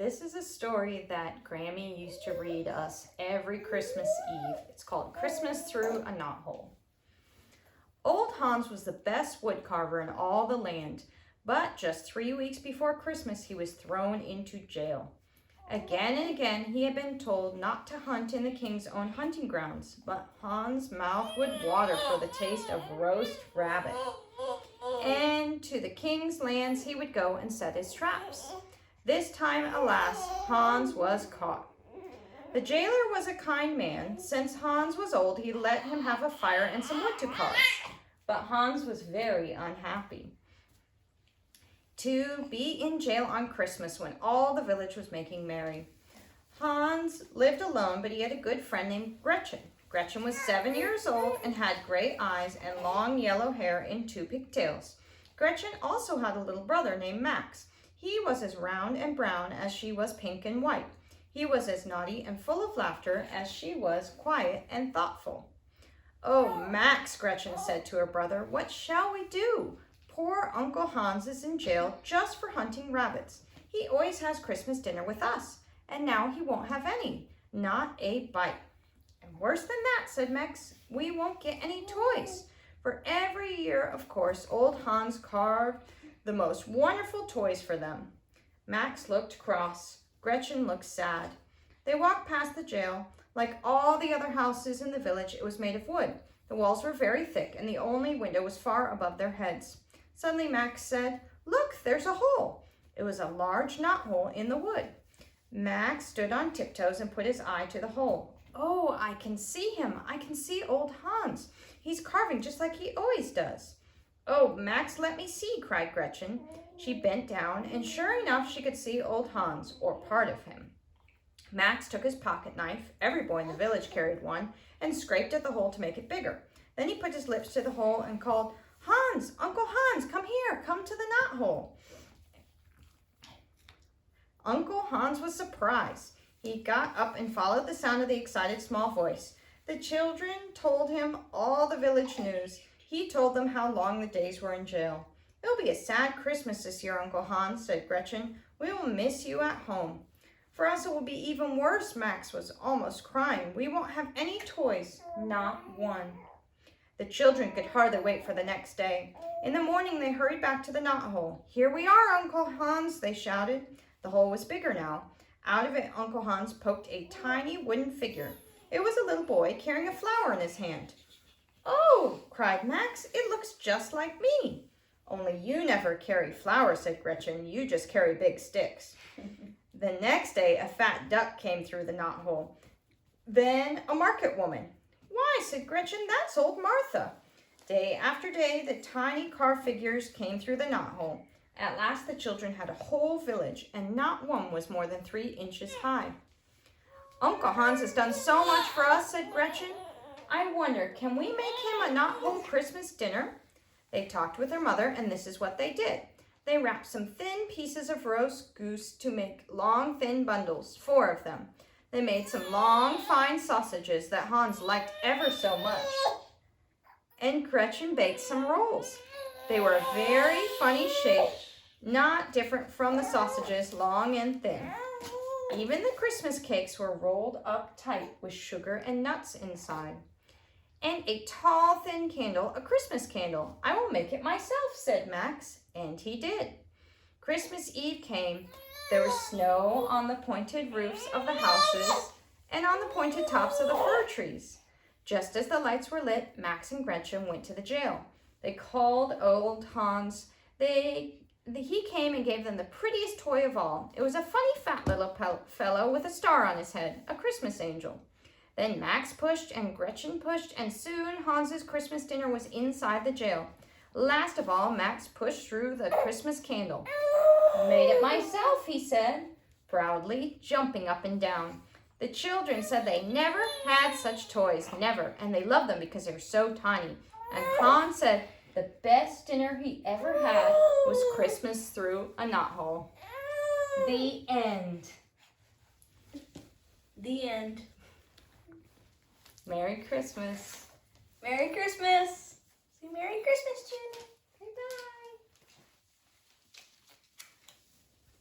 This is a story that Grammy used to read us every Christmas Eve. It's called Christmas Through a Knothole. Old Hans was the best woodcarver in all the land, but just 3 weeks before Christmas he was thrown into jail. Again and again he had been told not to hunt in the king's own hunting grounds, but Hans' mouth would water for the taste of roast rabbit. And to the king's lands he would go and set his traps. This time, alas, Hans was caught. The jailer was a kind man. Since Hans was old, he let him have a fire and some wood to carve. But Hans was very unhappy to be in jail on Christmas when all the village was making merry. Hans lived alone, but he had a good friend named Gretchen. Gretchen was 7 years old and had gray eyes and long yellow hair in 2 pigtails. Gretchen also had a little brother named Max. He was as round and brown as she was pink and white. He was as naughty and full of laughter as she was quiet and thoughtful. "Oh, Max," Gretchen said to her brother, "what shall we do? Poor Uncle Hans is in jail just for hunting rabbits. He always has Christmas dinner with us, and now he won't have any, not a bite." "And worse than that," said Max, "we won't get any toys." For every year, of course, old Hans carved the most wonderful toys for them. Max looked cross. Gretchen looked sad. They walked past the jail. Like all the other houses in the village, it was made of wood. The walls were very thick, and the only window was far above their heads. Suddenly Max said, "Look, there's a hole." It was a large knothole in the wood. Max stood on tiptoes and put his eye to the hole. "Oh, I can see him. I can see old Hans. He's carving just like he always does." "Oh, Max, let me see," cried Gretchen. She bent down, and sure enough, she could see old Hans, or part of him. Max took his pocket knife, every boy in the village carried one, and scraped at the hole to make it bigger. Then he put his lips to the hole and called, "Hans, Uncle Hans, come here, come to the knothole." Uncle Hans was surprised. He got up and followed the sound of the excited small voice. The children told him all the village news. He told them how long the days were in jail. "It'll be a sad Christmas this year, Uncle Hans," said Gretchen. "We will miss you at home." "For us it will be even worse," Max was almost crying. "We won't have any toys, not one." The children could hardly wait for the next day. In the morning they hurried back to the knothole. "Here we are, Uncle Hans," they shouted. The hole was bigger now. Out of it Uncle Hans poked a tiny wooden figure. It was a little boy carrying a flower in his hand. "Oh," cried Max, "it looks just like me." "Only you never carry flowers," said Gretchen. "You just carry big sticks." The next day a fat duck came through the knothole. Then a market woman. "Why," said Gretchen, "that's old Martha." Day after day the tiny carved figures came through the knothole. At last the children had a whole village, and not one was more than 3 inches high. "Uncle Hans has done so much for us," said Gretchen. "I wonder, can we make him a knothole Christmas dinner?" They talked with their mother, and this is what they did. They wrapped some thin pieces of roast goose to make long, thin bundles, 4 of them. They made some long, fine sausages that Hans liked ever so much. And Gretchen baked some rolls. They were a very funny shape, not different from the sausages, long and thin. Even the Christmas cakes were rolled up tight with sugar and nuts inside. "And a tall, thin candle, a Christmas candle. I will make it myself," said Max, and he did. Christmas Eve came. There was snow on the pointed roofs of the houses and on the pointed tops of the fir trees. Just as the lights were lit, Max and Gretchen went to the jail. They called old Hans. He came and gave them the prettiest toy of all. It was a funny fat little fellow with a star on his head, a Christmas angel. Then Max pushed and Gretchen pushed, and soon Hans's Christmas dinner was inside the jail. Last of all, Max pushed through the Christmas candle. "Made it myself," he said, proudly, jumping up and down. The children said they never had such toys, never, and they loved them because they were so tiny. And Hans said the best dinner he ever had was Christmas through a knothole. The end. The end. Merry Christmas. Merry Christmas. Say Merry Christmas, Jen.